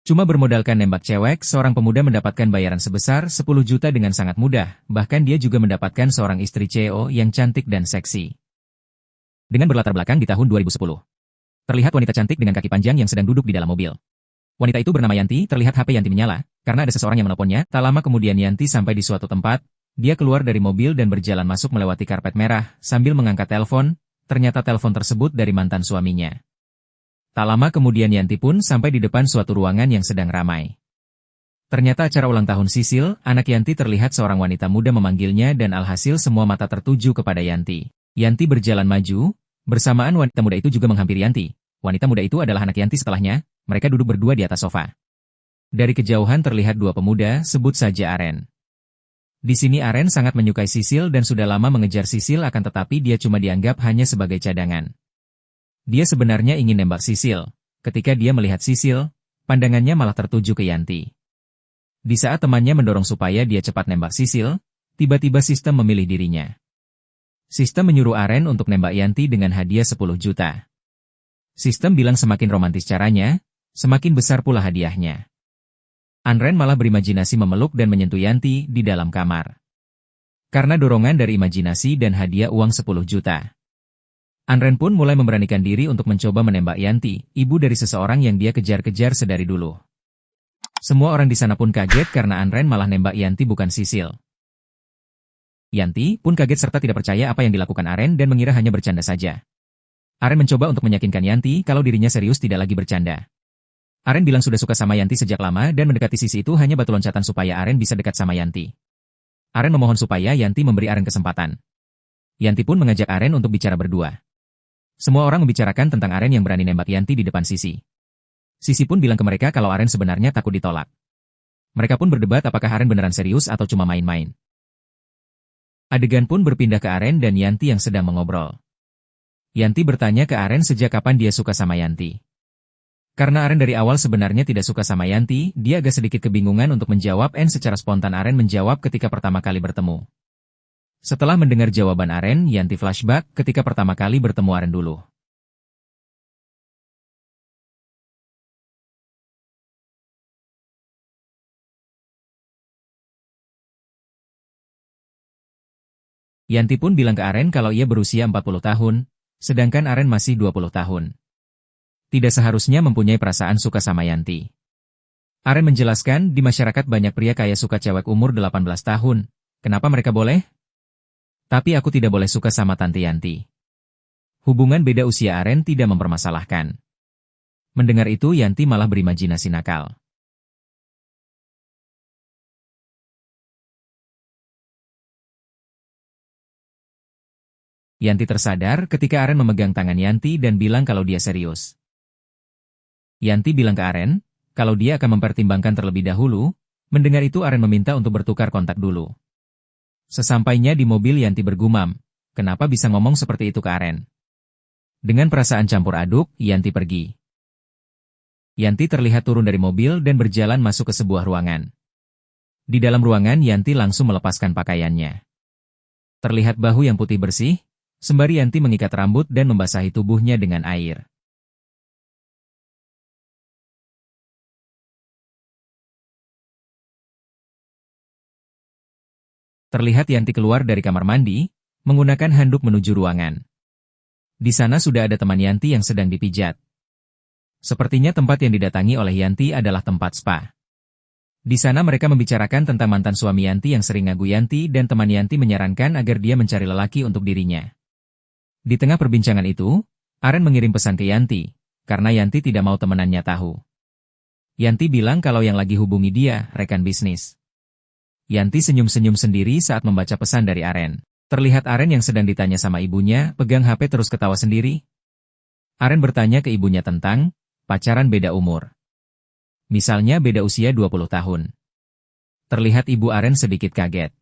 Cuma bermodalkan nembak cewek, seorang pemuda mendapatkan bayaran sebesar 10 juta dengan sangat mudah, bahkan dia juga mendapatkan seorang istri CEO yang cantik dan seksi. Dengan berlatar belakang di tahun 2010. Terlihat wanita cantik dengan kaki panjang yang sedang duduk di dalam mobil. Wanita itu bernama Yanti, terlihat HP Yanti menyala, karena ada seseorang yang menelponnya. Tak lama kemudian Yanti sampai di suatu tempat, dia keluar dari mobil dan berjalan masuk melewati karpet merah, sambil mengangkat telepon, ternyata telepon tersebut dari mantan suaminya. Tak lama kemudian Yanti pun sampai di depan suatu ruangan yang sedang ramai. Ternyata acara ulang tahun Sisil, anak Yanti terlihat seorang wanita muda memanggilnya dan alhasil semua mata tertuju kepada Yanti. Yanti berjalan maju, bersamaan wanita muda itu juga menghampiri Yanti. Wanita muda itu adalah anak Yanti setelahnya, mereka duduk berdua di atas sofa. Dari kejauhan terlihat dua pemuda, sebut saja Aren. Di sini Aren sangat menyukai Sisil dan sudah lama mengejar Sisil akan tetapi dia cuma dianggap hanya sebagai cadangan. Dia sebenarnya ingin nembak Sisil. Ketika dia melihat Sisil, pandangannya malah tertuju ke Yanti. Di saat temannya mendorong supaya dia cepat nembak Sisil, tiba-tiba sistem memilih dirinya. Sistem menyuruh Aren untuk nembak Yanti dengan hadiah 10 juta. Sistem bilang semakin romantis caranya, semakin besar pula hadiahnya. Aren malah berimajinasi memeluk dan menyentuh Yanti di dalam kamar. Karena dorongan dari imajinasi dan hadiah uang 10 juta. Aren pun mulai memberanikan diri untuk mencoba menembak Yanti, ibu dari seseorang yang dia kejar-kejar sedari dulu. Semua orang di sana pun kaget karena Aren malah nembak Yanti bukan Sisil. Yanti pun kaget serta tidak percaya apa yang dilakukan Aren dan mengira hanya bercanda saja. Aren mencoba untuk meyakinkan Yanti kalau dirinya serius tidak lagi bercanda. Aren bilang sudah suka sama Yanti sejak lama dan mendekati sisi itu hanya batu loncatan supaya Aren bisa dekat sama Yanti. Aren memohon supaya Yanti memberi Aren kesempatan. Yanti pun mengajak Aren untuk bicara berdua. Semua orang membicarakan tentang Aren yang berani nembak Yanti di depan Sisi. Sisi pun bilang ke mereka kalau Aren sebenarnya takut ditolak. Mereka pun berdebat apakah Aren beneran serius atau cuma main-main. Adegan pun berpindah ke Aren dan Yanti yang sedang mengobrol. Yanti bertanya ke Aren sejak kapan dia suka sama Yanti. Karena Aren dari awal sebenarnya tidak suka sama Yanti, dia agak sedikit kebingungan untuk menjawab dan secara spontan Aren menjawab ketika pertama kali bertemu. Setelah mendengar jawaban Aren, Yanti flashback ketika pertama kali bertemu Aren dulu. Yanti pun bilang ke Aren kalau ia berusia 40 tahun, sedangkan Aren masih 20 tahun. Tidak seharusnya mempunyai perasaan suka sama Yanti. Aren menjelaskan di masyarakat banyak pria kaya suka cewek umur 18 tahun. Kenapa mereka boleh? Tapi aku tidak boleh suka sama Tante Yanti. Hubungan beda usia Aren tidak mempermasalahkan. Mendengar itu Yanti malah berimajinasi nakal. Yanti tersadar ketika Aren memegang tangan Yanti dan bilang kalau dia serius. Yanti bilang ke Aren, kalau dia akan mempertimbangkan terlebih dahulu. Mendengar itu Aren meminta untuk bertukar kontak dulu. Sesampainya di mobil Yanti bergumam, kenapa bisa ngomong seperti itu ke Aren? Dengan perasaan campur aduk, Yanti pergi. Yanti terlihat turun dari mobil dan berjalan masuk ke sebuah ruangan. Di dalam ruangan Yanti langsung melepaskan pakaiannya. Terlihat bahu yang putih bersih, sembari Yanti mengikat rambut dan membasahi tubuhnya dengan air. Terlihat Yanti keluar dari kamar mandi, menggunakan handuk menuju ruangan. Di sana sudah ada teman Yanti yang sedang dipijat. Sepertinya tempat yang didatangi oleh Yanti adalah tempat spa. Di sana mereka membicarakan tentang mantan suami Yanti yang sering ngagu Yanti dan teman Yanti menyarankan agar dia mencari lelaki untuk dirinya. Di tengah perbincangan itu, Aren mengirim pesan ke Yanti, karena Yanti tidak mau temanannya tahu. Yanti bilang kalau yang lagi hubungi dia, rekan bisnis. Yanti senyum-senyum sendiri saat membaca pesan dari Aren. Terlihat Aren yang sedang ditanya sama ibunya, pegang HP terus ketawa sendiri. Aren bertanya ke ibunya tentang pacaran beda umur. Misalnya beda usia 20 tahun. Terlihat ibu Aren sedikit kaget.